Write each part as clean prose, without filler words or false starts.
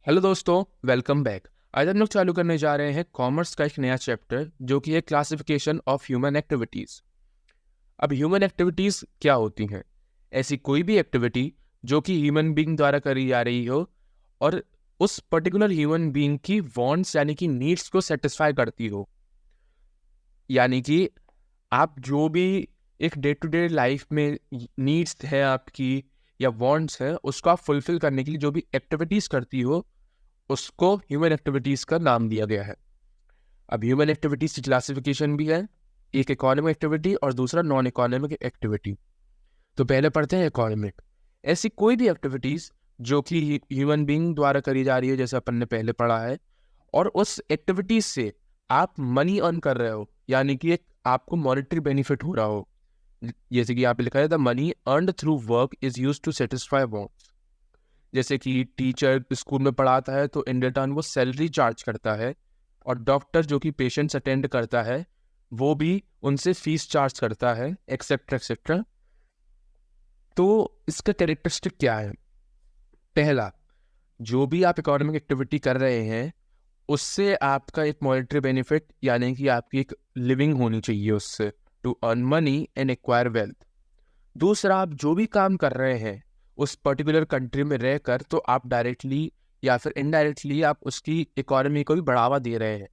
Hello दोस्तों, welcome back. आज हम लोग चालू करने जा रहे हैं कॉमर्स का एक नया चैप्टर जो कि है क्लासिफिकेशन ऑफ ह्यूमन एक्टिविटीज़। अब ह्यूमन एक्टिविटीज़ क्या होती हैं? ऐसी कोई भी एक्टिविटी जो कि ह्यूमन बीइंग द्वारा करी जा रही हो और उस पर्टिकुलर ह्यूमन बीइंग की वांट्स यानी कि नीड्स को सेटिस्फाई करती हो। यानी कि आप जो भी एक डे टू डे लाइफ में नीड्स है आपकी या वांट्स है, उसको आप फुलफिल करने के लिए जो भी एक्टिविटीज़ करती हो, उसको ह्यूमन एक्टिविटीज़ का नाम दिया गया है। अब ह्यूमन एक्टिविटीज़ की क्लासिफिकेशन भी है, एक इकोनॉमिक एक्टिविटी और दूसरा नॉन इकोनॉमिक एक्टिविटी। तो पहले पढ़ते हैं इकोनॉमिक। ऐसी कोई भी एक्टिविटीज़ जो कि ह्यूमन बीइंग द्वारा करी जा रही है, जैसे अपन ने पहले पढ़ा है, और उस एक्टिविटीज़ से आप मनी अर्न कर रहे हो, यानी कि एक आपको मॉनेटरी बेनिफिट हो रहा हो। जैसे कि यहाँ पे लिखा है the money earned through work is used to satisfy wants. जैसे कि टीचर स्कूल में पढ़ाता है तो इन रिटर्न वो सैलरी चार्ज करता है, और डॉक्टर जो कि पेशेंट्स अटेंड करता है वो भी उनसे फीस चार्ज करता है, एक्सेट्रा एक्सेट्रा। तो इसका कैरेक्टरिस्टिक क्या है? पहला, जो भी आप इकोनॉमिक एक्टिविटी कर रहे हैं उससे आपका एक मॉनेटरी बेनिफिट यानी कि आपकी एक लिविंग होनी चाहिए उससे, to earn money and acquire wealth. दूसरा, आप जो भी काम कर रहे हैं उस पर्टिकुलर कंट्री में रहकर, तो आप डायरेक्टली या फिर इनडायरेक्टली आप उसकी इकोनॉमी को भी बढ़ावा दे रहे हैं।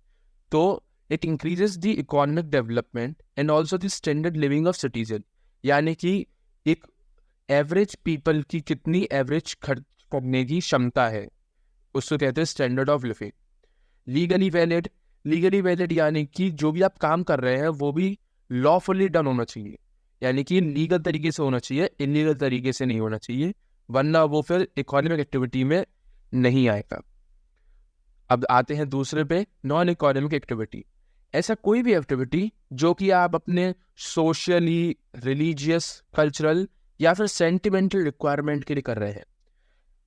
तो it increases the economic development and also the standard living of citizen. यानी कि एक एवरेज पीपल की कितनी एवरेज खर्च करने की क्षमता है, उसको कहते हैं standard of living. Legally valid यानी कि जो भी आप काम कर रहे हैं वो भी लॉफुली डन होना चाहिए, यानी कि लीगल तरीके से होना चाहिए, इलीगल तरीके से नहीं होना चाहिए, वरना वो फिर इकोनॉमिक एक्टिविटी में नहीं आएगा। अब आते हैं दूसरे पे, नॉन इकोनॉमिक एक्टिविटी। ऐसा कोई भी एक्टिविटी जो कि आप अपने सोशली, रिलीजियस, कल्चरल या फिर सेंटिमेंटल रिक्वायरमेंट के लिए कर रहे हैं।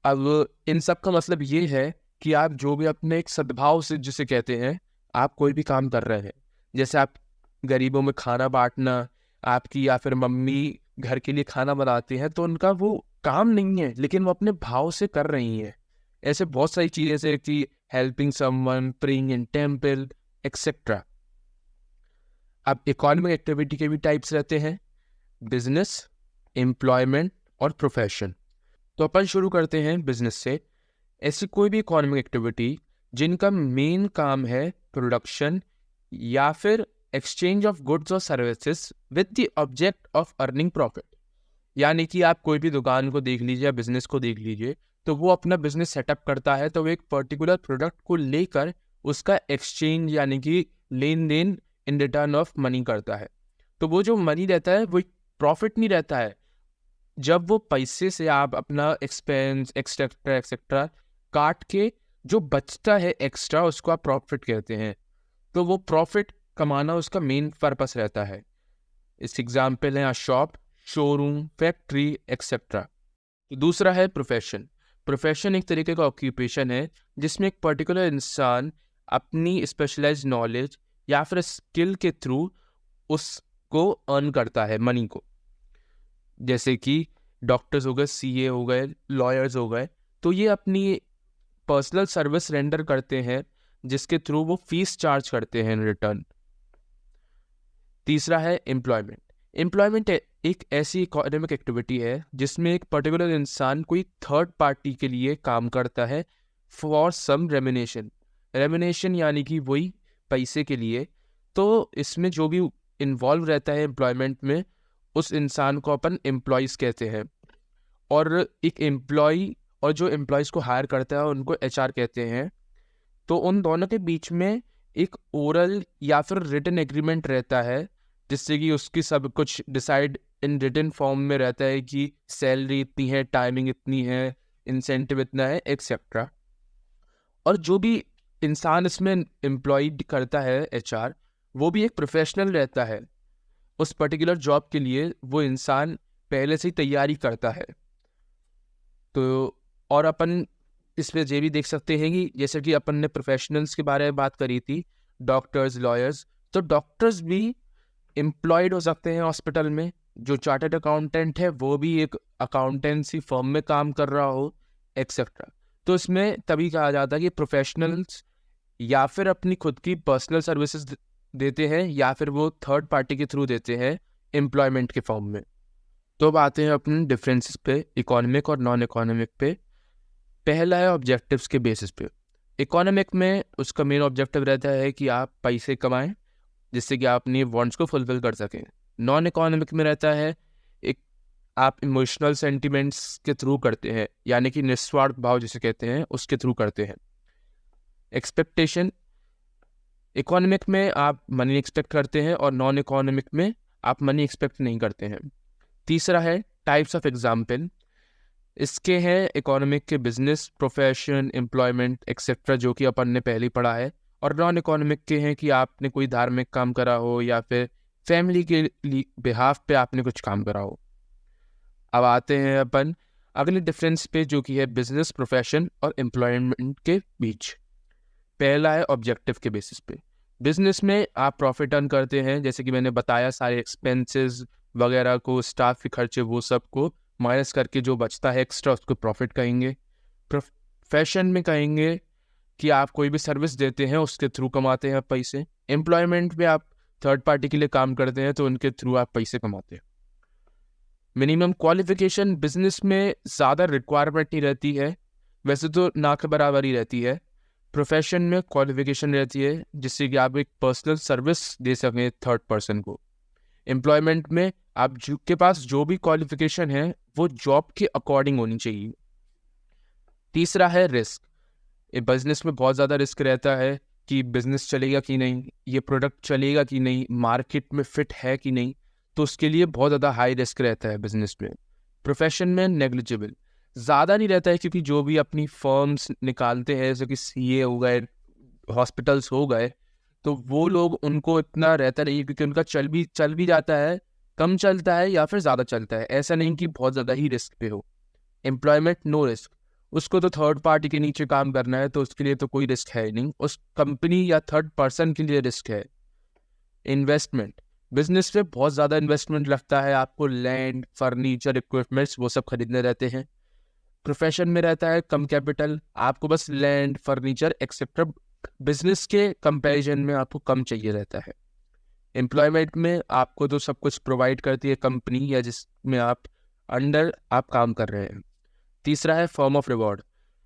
अब इन सब का मतलब ये है कि आप जो भी अपने एक सद्भाव से, जिसे कहते हैं, आप कोई भी काम कर रहे हैं। जैसे आप गरीबों में खाना बांटना, आपकी या फिर मम्मी घर के लिए खाना बनाती हैं, तो उनका वो काम नहीं है लेकिन वो अपने भाव से कर रही हैं। ऐसे बहुत सारी चीज़ें जैसे कि helping someone, praying in temple, etcetera. अब इकोनॉमिक एक्टिविटी के भी टाइप्स रहते हैं, बिजनेस, एम्प्लॉयमेंट और प्रोफेशन। तो अपन शुरू करते हैं बिजनेस से। ऐसी कोई भी इकोनॉमिक एक्टिविटी जिनका मेन काम है प्रोडक्शन या फिर एक्सचेंज ऑफ गुड्स और services with the object of earning profit. यानी कि आप कोई भी दुकान को देख लीजिए या बिजनेस को देख लीजिए, तो वो अपना बिजनेस सेटअप करता है तो वो एक पर्टिकुलर प्रोडक्ट को लेकर उसका एक्सचेंज यानी कि लेन देन इन रिटर्न ऑफ मनी करता है। तो वो जो मनी रहता है वो प्रॉफिट नहीं रहता है। जब वो पैसे से आप अपना एक्सपेंस एक्सेट्रा एक्सेट्रा काट के जो बचता है एक्स्ट्रा, उसको आप प्रॉफिट कहते हैं। तो वो प्रॉफिट कमाना उसका मेन पर्पस रहता है। इस एग्जाम्पल है शॉप, शोरूम, फैक्ट्री एक्सेट्रा। तो दूसरा है प्रोफेशन। प्रोफेशन एक तरीके का ऑक्यूपेशन है जिसमें एक पर्टिकुलर इंसान अपनी स्पेशलाइज्ड नॉलेज या फिर स्किल के थ्रू उसको अर्न करता है मनी को। जैसे कि डॉक्टर्स हो गए, सीए हो गए, लॉयर्स हो गए, तो ये अपनी पर्सनल सर्विस रेंडर करते हैं जिसके थ्रू वो फीस चार्ज करते हैं इन रिटर्न। तीसरा है एम्प्लॉयमेंट। एम्प्लॉयमेंट एक ऐसी इकोनॉमिक एक्टिविटी है जिसमें एक पर्टिकुलर इंसान कोई थर्ड पार्टी के लिए काम करता है फॉर सम रेम्युनेशन। रेम्युनेशन यानी कि वही पैसे के लिए। तो इसमें जो भी इन्वॉल्व रहता है एम्प्लॉयमेंट में, उस इंसान को अपन एम्प्लॉयज़ कहते हैं। और एक एम्प्लॉय और जो एम्प्लॉयज़ को हायर करता है उनको एचआर कहते हैं। तो उन दोनों के बीच में एक ओरल या फिर रिटन एग्रीमेंट रहता है जिससे कि उसकी सब कुछ डिसाइड इन रिटन फॉर्म में रहता है कि सैलरी इतनी है, टाइमिंग इतनी है, इंसेंटिव इतना है, एक्सेट्रा। और जो भी इंसान इसमें एम्प्लॉयड करता है एचआर, वो भी एक प्रोफेशनल रहता है। उस पर्टिकुलर जॉब के लिए वो इंसान पहले से ही तैयारी करता है। तो और अपन इसमें ये भी देख सकते हैं कि जैसे कि अपन ने प्रोफेशनल्स के बारे में बात करी थी, डॉक्टर्स, लॉयर्स, तो डॉक्टर्स भी एम्प्लॉयड हो सकते हैं हॉस्पिटल में। जो चार्टर्ड अकाउंटेंट है वो भी एक अकाउंटेंसी फर्म में काम कर रहा हो, एक्सेट्रा। तो इसमें तभी कहा जाता है कि प्रोफेशनल्स या फिर अपनी खुद की पर्सनल सर्विसेज देते हैं या फिर वो थर्ड पार्टी के थ्रू देते हैं एम्प्लॉयमेंट के फॉर्म में। तो अब आते हैं अपने डिफरेंसेस पे, इकोनॉमिक और नॉन इकोनॉमिक पे। पहला है ऑब्जेक्टिव्स के बेसिस पे। इकोनॉमिक में उसका मेन ऑब्जेक्टिव रहता है कि आप पैसे कमाएं जिससे कि आप अपनी वांट्स को फुलफिल कर सकें। नॉन इकोनॉमिक में रहता है एक आप इमोशनल सेंटिमेंट्स के थ्रू करते हैं, यानी कि निस्वार्थ भाव जिसे कहते हैं उसके थ्रू करते हैं। एक्सपेक्टेशन, इकोनॉमिक में आप मनी एक्सपेक्ट करते हैं और नॉन इकोनॉमिक में आप मनी एक्सपेक्ट नहीं करते हैं। तीसरा है टाइप्स ऑफ एग्जाम्पल। इसके हैं इकोनॉमिक के बिजनेस, प्रोफेशन, एम्प्लॉयमेंट एक्सेट्रा, जो कि अपन ने पहले ही पढ़ा है। और नॉन इकोनॉमिक के हैं कि आपने कोई धार्मिक काम करा हो या फिर फैमिली के बिहाफ पे आपने कुछ काम करा हो। अब आते हैं अपन अगले डिफरेंस पे, जो कि है बिजनेस, प्रोफेशन और एम्प्लॉयमेंट के बीच। पहला है ऑब्जेक्टिव के बेसिस पे। बिजनेस में आप प्रॉफिट अर्न करते हैं, जैसे कि मैंने बताया सारे एक्सपेंसेस वगैरह को, स्टाफ के खर्चे, वो सब को माइनस करके जो बचता है एक्स्ट्रा उसको प्रॉफिट कहेंगे। प्रोफेशन में कहेंगे कि आप कोई भी सर्विस देते हैं उसके थ्रू कमाते हैं पैसे। एम्प्लॉयमेंट में आप थर्ड पार्टी के लिए काम करते हैं तो उनके थ्रू आप पैसे कमाते हैं। मिनिमम क्वालिफिकेशन, बिजनेस में ज़्यादा रिक्वायरमेंट नहीं रहती है, वैसे तो ना के बराबर ही रहती है। प्रोफेशन में क्वालिफिकेशन रहती है जिससे कि आप एक पर्सनल सर्विस दे सकें थर्ड पर्सन को। एम्प्लॉयमेंट में आप के पास जो भी क्वालिफिकेशन है वो जॉब के अकॉर्डिंग होनी चाहिए। तीसरा है रिस्क। बिजनेस में बहुत ज़्यादा रिस्क रहता है कि बिजनेस चलेगा कि नहीं, ये प्रोडक्ट चलेगा कि नहीं, मार्केट में फिट है कि नहीं, तो उसके लिए बहुत ज़्यादा हाई रिस्क रहता है बिजनेस में। प्रोफेशन में नेग्लिजिबल, ज़्यादा नहीं रहता है क्योंकि जो भी अपनी फर्म्स निकालते हैं जैसे कि सीए हो गए, हॉस्पिटल्स हो गए, तो वो लोग उनको इतना रहता नहीं क्योंकि उनका चल भी जाता है, कम चलता है या फिर ज़्यादा चलता है, ऐसा नहीं कि बहुत ज़्यादा ही रिस्क पे हो। एम्प्लॉयमेंट नो रिस्क, उसको तो थर्ड पार्टी के नीचे काम करना है तो उसके लिए तो कोई रिस्क है ही नहीं, उस कंपनी या थर्ड पर्सन के लिए रिस्क है। इन्वेस्टमेंट, बिजनेस में बहुत ज़्यादा इन्वेस्टमेंट लगता है, आपको लैंड, फर्नीचर, इक्विपमेंट्स वो सब खरीदने रहते हैं। प्रोफेशन में रहता है कम कैपिटल, आपको बस लैंड, फर्नीचर एक्सेट्रा बिजनेस के कंपैरिजन में आपको कम चाहिए रहता है। एम्प्लॉयमेंट में आपको तो सब कुछ प्रोवाइड करती है कंपनी या जिसमें आप अंडर आप काम कर रहे हैं। तीसरा है फॉर्म ऑफ रिवॉर्ड,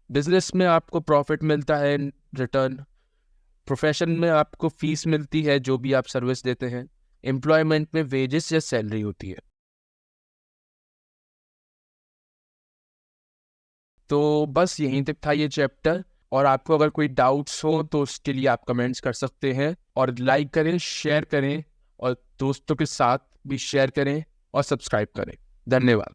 बिजनेस में आपको प्रॉफिट मिलता है रिटर्न, प्रोफेशन में आपको फीस मिलती है जो भी आप सर्विस देते हैं, एम्प्लॉयमेंट में वेजेस या सैलरी होती है। तो बस यहीं तक था ये चैप्टर, और आपको अगर कोई डाउट्स हो तो उसके लिए आप कमेंट्स कर सकते हैं, और लाइक करें, शेयर करें और दोस्तों के साथ भी शेयर करें और सब्सक्राइब करें। धन्यवाद।